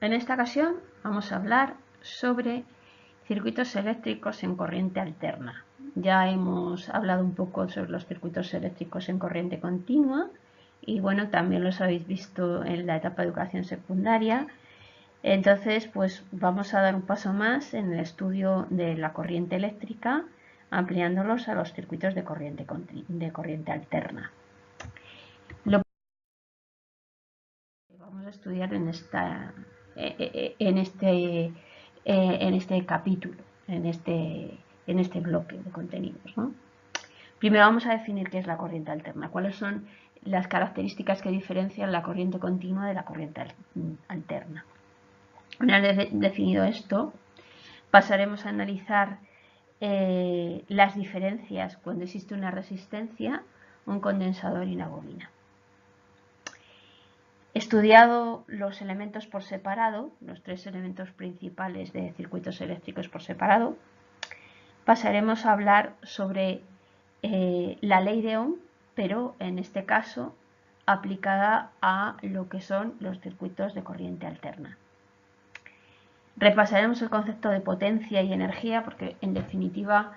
En esta ocasión vamos a hablar sobre circuitos eléctricos en corriente alterna. Ya hemos hablado un poco sobre los circuitos eléctricos en corriente continua y bueno, también los habéis visto en la etapa de educación secundaria. Entonces, pues vamos a dar un paso más en el estudio de la corriente eléctrica, ampliándolos a los circuitos de corriente alterna. Lo que vamos a estudiar en este capítulo, en este bloque de contenidos, ¿no? Primero vamos a definir qué es la corriente alterna, cuáles son las características que diferencian la corriente continua de la corriente alterna. Una vez definido esto, pasaremos a analizar las diferencias cuando existe una resistencia, un condensador y una bobina. Estudiado los elementos por separado, los tres elementos principales de circuitos eléctricos por separado, pasaremos a hablar sobre la ley de Ohm, pero en este caso aplicada a lo que son los circuitos de corriente alterna. Repasaremos el concepto de potencia y energía porque en definitiva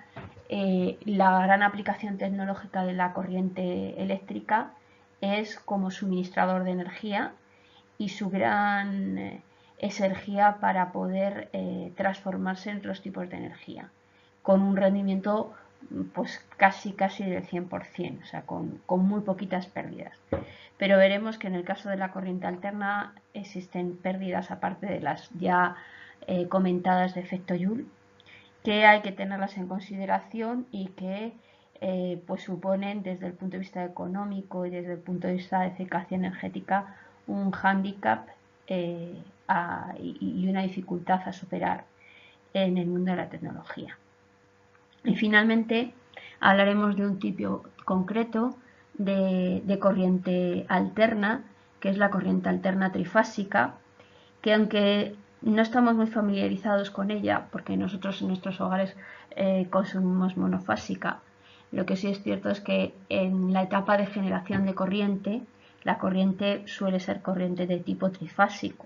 la gran aplicación tecnológica de la corriente eléctrica es como suministrador de energía y su gran exergía para poder transformarse en otros tipos de energía con un rendimiento pues casi del 100%, o sea, con muy poquitas pérdidas. Pero veremos que en el caso de la corriente alterna existen pérdidas aparte de las ya comentadas de efecto Joule, que hay que tenerlas en consideración y que pues suponen desde el punto de vista económico y desde el punto de vista de eficacia energética un hándicap y una dificultad a superar en el mundo de la tecnología. Y finalmente hablaremos de un tipo concreto de corriente alterna, que es la corriente alterna trifásica, que aunque no estamos muy familiarizados con ella, porque nosotros en nuestros hogares consumimos monofásica, lo que sí es cierto es que en la etapa de generación de corriente, la corriente suele ser corriente de tipo trifásico,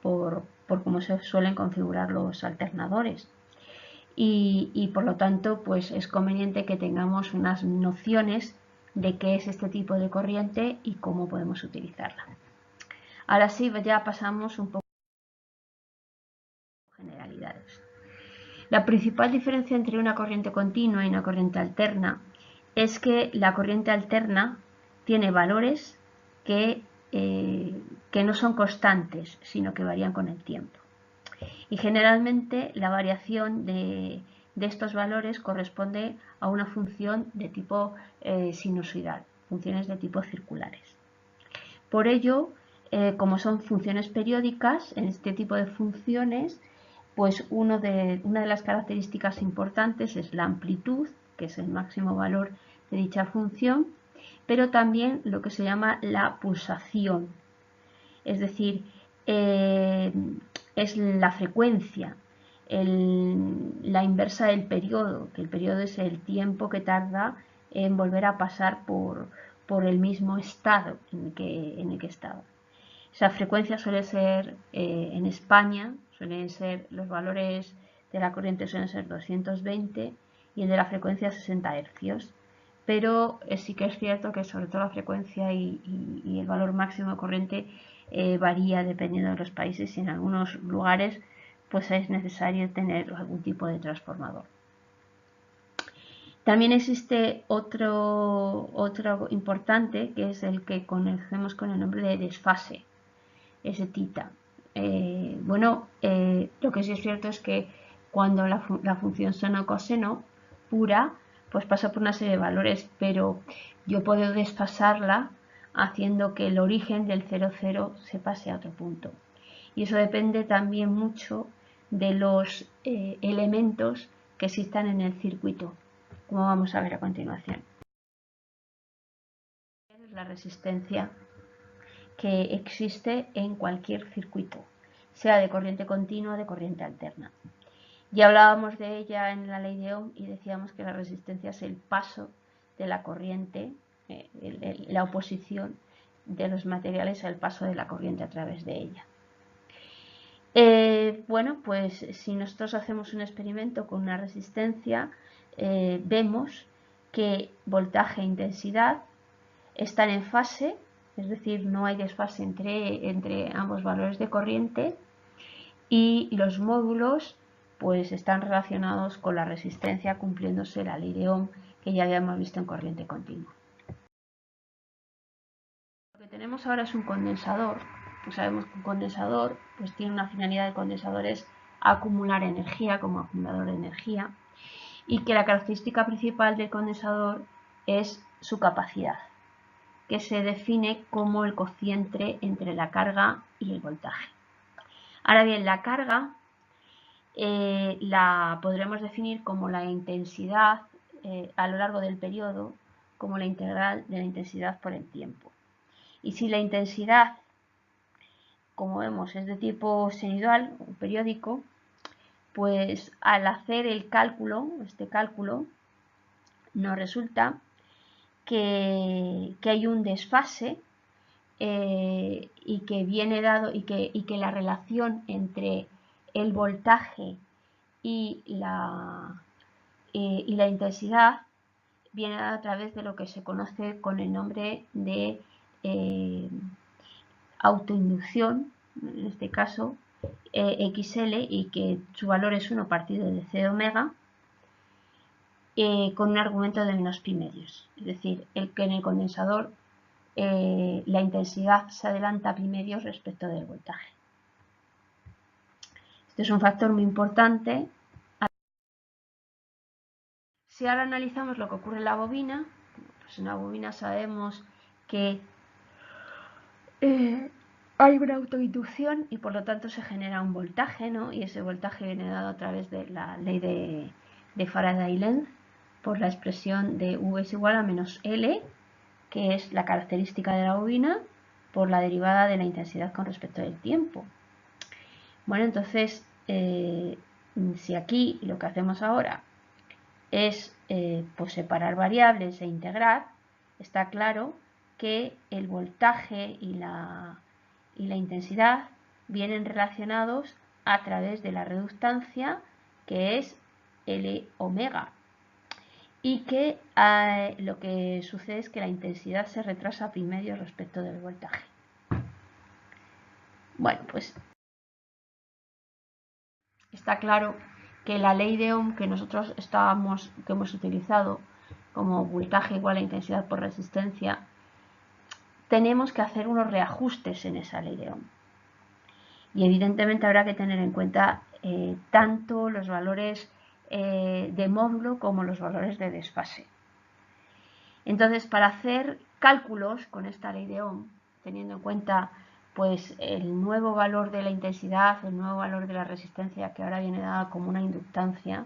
por cómo se suelen configurar los alternadores. Y por lo tanto, pues es conveniente que tengamos unas nociones de qué es este tipo de corriente y cómo podemos utilizarla. Ahora sí, ya pasamos un poco a generalidades. La principal diferencia entre una corriente continua y una corriente alterna es que la corriente alterna tiene valores que no son constantes, sino que varían con el tiempo. Y generalmente la variación de estos valores corresponde a una función de tipo sinusoidal, funciones de tipo circulares. Por ello, como son funciones periódicas, en este tipo de funciones, pues una de las características importantes es la amplitud, que es el máximo valor de dicha función, pero también lo que se llama la pulsación, es decir, es la frecuencia, la inversa del periodo, que el periodo es el tiempo que tarda en volver a pasar por el mismo estado en el que estaba. Esa frecuencia suele ser, en España, suelen ser los valores de la corriente suelen ser 220 y el de la frecuencia 60 Hz. Pero sí que es cierto que sobre todo la frecuencia y el valor máximo de corriente varía dependiendo de los países y en algunos lugares pues es necesario tener algún tipo de transformador. También existe otro importante que es el que conocemos con el nombre de desfase, ese tita. Lo que sí es cierto es que cuando la función seno-coseno pura, pues pasa por una serie de valores, pero yo puedo desfasarla haciendo que el origen del 0,0 se pase a otro punto. Y eso depende también mucho de los elementos que existan en el circuito, como vamos a ver a continuación. La resistencia que existe en cualquier circuito, sea de corriente continua o de corriente alterna. Ya hablábamos de ella en la ley de Ohm y decíamos que la resistencia es el paso de la corriente, la oposición de los materiales al paso de la corriente a través de ella. Bueno, pues si nosotros hacemos un experimento con una resistencia, vemos que voltaje e intensidad están en fase, es decir, no hay desfase entre ambos valores de corriente, y los módulos pues están relacionados con la resistencia, cumpliéndose la ley de Ohm que ya habíamos visto en corriente continua. Lo que tenemos ahora es un condensador. Pues sabemos que un condensador pues tiene una finalidad de condensador es acumular energía como acumulador de energía, y que la característica principal del condensador es su capacidad, que se define como el cociente entre la carga y el voltaje. Ahora bien, la carga la podremos definir como la intensidad a lo largo del periodo, como la integral de la intensidad por el tiempo. Y si la intensidad, como vemos, es de tipo senoidal o periódico, pues al hacer el cálculo, este cálculo, nos resulta que hay un desfase y que viene dado y que la relación entre el voltaje y la intensidad viene dada a través de lo que se conoce con el nombre de autoinducción, en este caso XL, y que su valor es 1 partido de C de omega, con un argumento de menos pi medios. Es decir, el que en el condensador la intensidad se adelanta a pi medios respecto del voltaje. Este es un factor muy importante. Si ahora analizamos lo que ocurre en la bobina, pues en la bobina sabemos que hay una autoinducción y por lo tanto se genera un voltaje, ¿no? Y ese voltaje viene dado a través de la ley de Faraday-Lenz por la expresión de V es igual a menos L, que es la característica de la bobina, por la derivada de la intensidad con respecto del tiempo. Bueno, entonces, si aquí lo que hacemos ahora es pues separar variables e integrar, está claro que el voltaje y la intensidad vienen relacionados a través de la reductancia, que es L omega, y que lo que sucede es que la intensidad se retrasa a pi medio respecto del voltaje. Bueno, pues está claro que la ley de Ohm que nosotros que hemos utilizado como voltaje igual a intensidad por resistencia, tenemos que hacer unos reajustes en esa ley de Ohm. Y evidentemente habrá que tener en cuenta tanto los valores de módulo como los valores de desfase. Entonces, para hacer cálculos con esta ley de Ohm, teniendo en cuenta pues el nuevo valor de la intensidad, el nuevo valor de la resistencia, que ahora viene dada como una inductancia,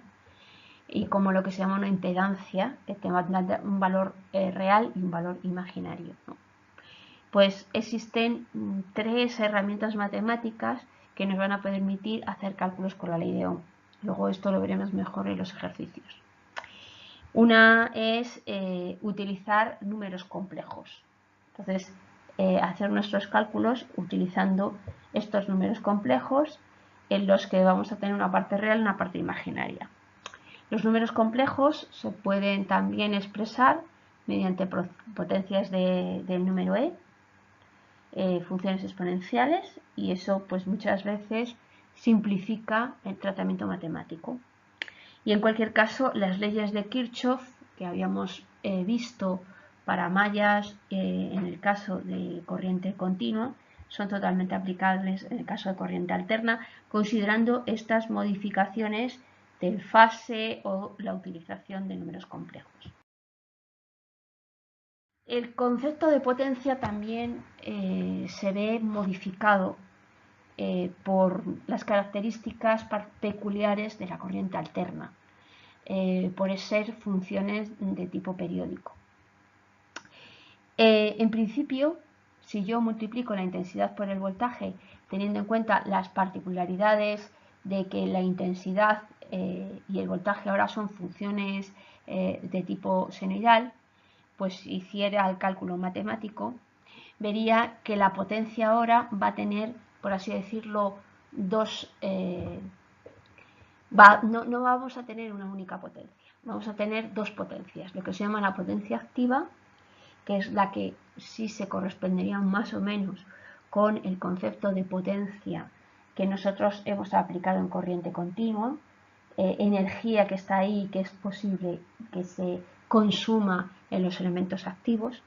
y como lo que se llama una impedancia, que tenga un valor real y un valor imaginario, ¿no? Pues existen 3 herramientas matemáticas que nos van a permitir hacer cálculos con la ley de Ohm. Luego esto lo veremos mejor en los ejercicios. Una es utilizar números complejos. Entonces, hacer nuestros cálculos utilizando estos números complejos en los que vamos a tener una parte real y una parte imaginaria. Los números complejos se pueden también expresar mediante potencias del número funciones exponenciales, y eso pues muchas veces simplifica el tratamiento matemático. Y en cualquier caso, las leyes de Kirchhoff que habíamos visto para mallas en el caso de corriente continua son totalmente aplicables en el caso de corriente alterna, considerando estas modificaciones del fase o la utilización de números complejos. El concepto de potencia también se ve modificado por las características peculiares de la corriente alterna, por ser funciones de tipo periódico. En principio, si yo multiplico la intensidad por el voltaje, teniendo en cuenta las particularidades de que la intensidad y el voltaje ahora son funciones de tipo senoidal, pues si hiciera el cálculo matemático, vería que la potencia ahora va a tener, por así decirlo, no vamos a tener una única potencia, vamos a tener dos potencias, lo que se llama la potencia activa, que es la que sí se correspondería más o menos con el concepto de potencia que nosotros hemos aplicado en corriente continua, energía que está ahí, que es posible que se consuma en los elementos activos,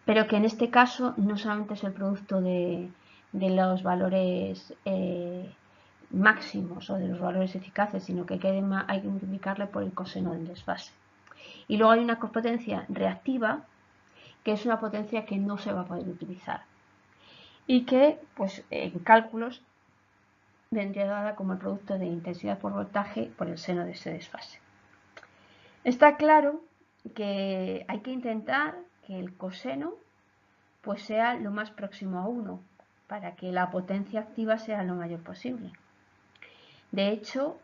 pero que en este caso no solamente es el producto de los valores máximos o de los valores eficaces, sino que hay que multiplicarle por el coseno del desfase. Y luego hay una potencia reactiva, que es una potencia que no se va a poder utilizar y que, pues, en cálculos vendría dada como el producto de intensidad por voltaje por el seno de ese desfase. Está claro que hay que intentar que el coseno pues sea lo más próximo a 1 para que la potencia activa sea lo mayor posible. De hecho,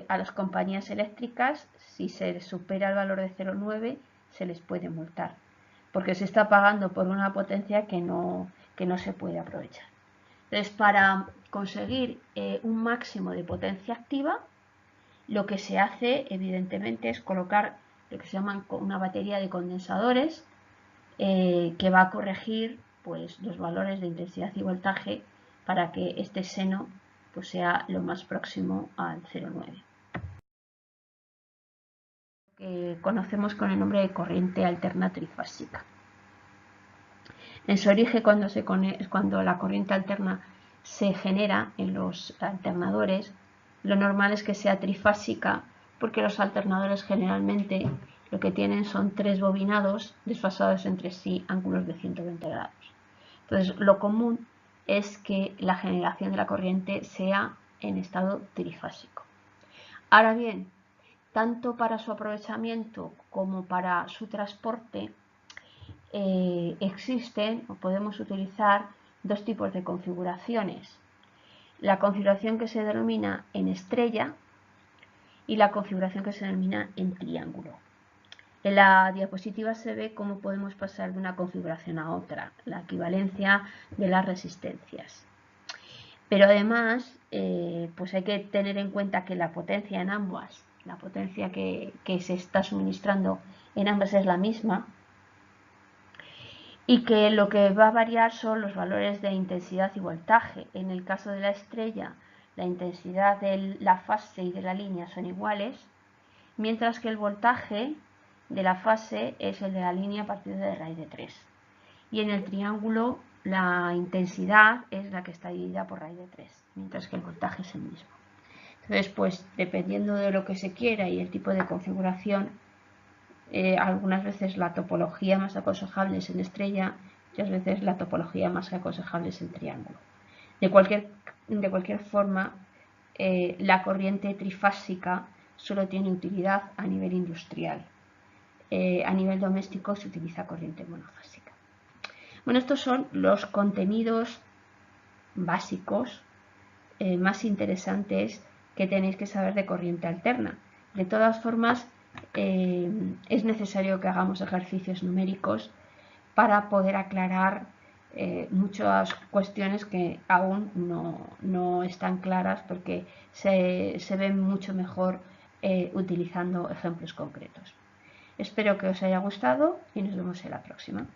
a las compañías eléctricas, si se supera el valor de 0,9, se les puede multar, porque se está pagando por una potencia que no se puede aprovechar. Entonces, para conseguir un máximo de potencia activa, lo que se hace, evidentemente, es colocar lo que se llama una batería de condensadores que va a corregir pues, los valores de intensidad y voltaje para que este seno pues, sea lo más próximo al 0,9. Que conocemos con el nombre de corriente alterna trifásica. En su origen, cuando la corriente alterna se genera en los alternadores, lo normal es que sea trifásica, porque los alternadores generalmente lo que tienen son 3 bobinados desfasados entre sí, ángulos de 120 grados. Entonces, lo común es que la generación de la corriente sea en estado trifásico. Ahora bien, tanto para su aprovechamiento como para su transporte, existen o podemos utilizar dos tipos de configuraciones. La configuración que se denomina en estrella y la configuración que se denomina en triángulo. En la diapositiva se ve cómo podemos pasar de una configuración a otra, la equivalencia de las resistencias. Pero además, pues hay que tener en cuenta que la potencia en ambas, la potencia que se está suministrando en ambas es la misma, y que lo que va a variar son los valores de intensidad y voltaje. En el caso de la estrella, la intensidad de la fase y de la línea son iguales, mientras que el voltaje de la fase es el de la línea a partir de raíz de 3. Y en el triángulo la intensidad es la que está dividida por raíz de 3, mientras que el voltaje es el mismo. Entonces, pues dependiendo de lo que se quiera y el tipo de configuración, algunas veces la topología más aconsejable es en estrella, otras veces la topología más aconsejable es en triángulo. De cualquier forma, la corriente trifásica solo tiene utilidad a nivel industrial. A nivel doméstico se utiliza corriente monofásica. Bueno, estos son los contenidos básicos más interesantes que tenéis que saber de corriente alterna. De todas formas, es necesario que hagamos ejercicios numéricos para poder aclarar muchas cuestiones que aún no están claras, porque se ven mucho mejor utilizando ejemplos concretos. Espero que os haya gustado y nos vemos en la próxima.